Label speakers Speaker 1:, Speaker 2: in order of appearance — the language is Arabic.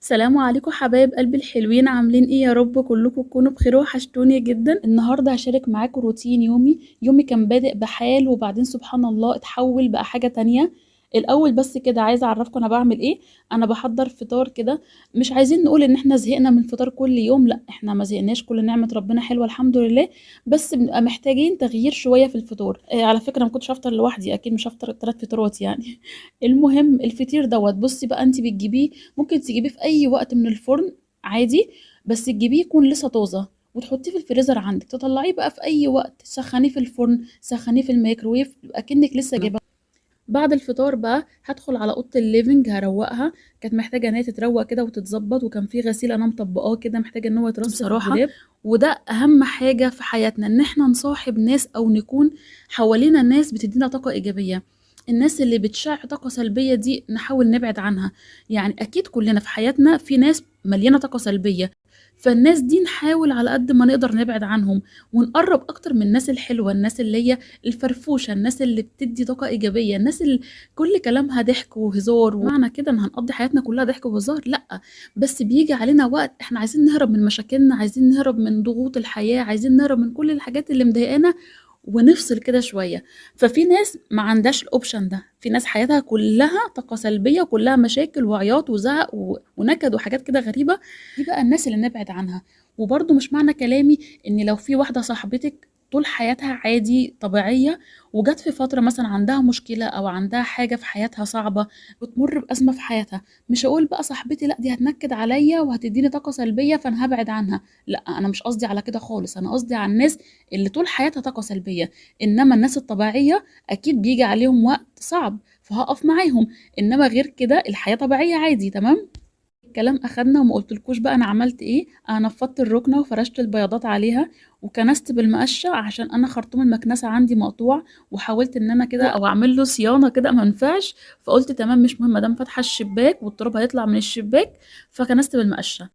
Speaker 1: السلام عليكم حبايب قلبي الحلوين، عاملين ايه؟ يا رب كلكم تكونوا بخير، وحشتوني جدا. النهارده هشارك معاكم روتين يومي كان بادئ بحال وبعدين سبحان الله اتحول بقى حاجة تانية. الاول بس كده عايزه اعرفكم انا بعمل ايه. انا بحضر فطار كده. مش عايزين نقول ان احنا زهقنا من الفطار كل يوم، لا احنا ما زهقناش، كل نعمة ربنا حلوة الحمد لله. بس بنبقى محتاجين تغيير شوية في الفطار. على فكرة ما كنتش هفطر لوحدي، اكيد مش هفطر 3 فطارات يعني. المهم الفطير دوت، بصي بقى انت بتجيبيه، ممكن تجيبيه في اي وقت من الفرن عادي، بس تجيبيه يكون لسه طازه وتحطيه في الفريزر عندك، تطلعيه بقى في اي وقت، سخنيه في الفرن، سخنيه في الميكروويف، يبقى كأنك لسه جايبها. بعد الفطار بقى هدخل على اوضه الليفنج هروقها. كانت محتاجه ان هي تتروق كده وتتظبط، وكان في غسيل انا مطبقاه كده محتاجه ان هو يترص بصراحه. وده اهم حاجه في حياتنا، ان احنا نصاحب ناس او نكون حوالينا ناس بتدينا طاقه ايجابيه. الناس اللي بتشع طاقه سلبيه دي نحاول نبعد عنها. يعني اكيد كلنا في حياتنا في ناس مليانه طاقه سلبيه، فالناس دي نحاول على قد ما نقدر نبعد عنهم، ونقرب اكتر من الناس الحلوه، الناس اللي هي الفرفوشه، الناس اللي بتدي طاقه ايجابيه، الناس اللي كل كلامها ضحك وهزار. ومعنى كده ان هنقضي حياتنا كلها ضحك وهزار؟ لا، بس بيجي علينا وقت احنا عايزين نهرب من مشاكلنا، عايزين نهرب من ضغوط الحياه، عايزين نهرب من كل الحاجات اللي مضايقانا ونفصل كده شويه. ففي ناس ما عندهاش الاوبشن ده، في ناس حياتها كلها طاقه سلبيه وكلها مشاكل وعياط وزعق ونكد وحاجات كده غريبه. دي بقى الناس اللي نبعد عنها. وبرضه مش معنى كلامي ان لو في واحده صاحبتك طول حياتها عادي طبيعيه، وجت في فتره مثلا عندها مشكله او عندها حاجه في حياتها صعبه، بتمر بازمه في حياتها، مش هقول بقى صاحبتي لا دي هتنكد عليا وهتديني طاقه سلبيه فانا هبعد عنها. لا، انا مش قصدي على كده خالص، انا قصدي على الناس اللي طول حياتها طاقه سلبيه. انما الناس الطبيعيه اكيد بيجي عليهم وقت صعب فهقف معاهم، انما غير كده الحياه طبيعيه عادي تمام. الكلام اخدنا وما قلتلكوش بقى انا عملت ايه. انا نفضت الركنه وفرشت البياضات عليها، وكنست بالمقشه عشان انا خرطوم المكنسه عندي مقطوع، وحاولت ان انا كده او اعمل له صيانه كده ما ينفعش، فقلت تمام مش مهم، دام فاتحه الشباك والتراب هيطلع من الشباك، فكنست بالمقشه.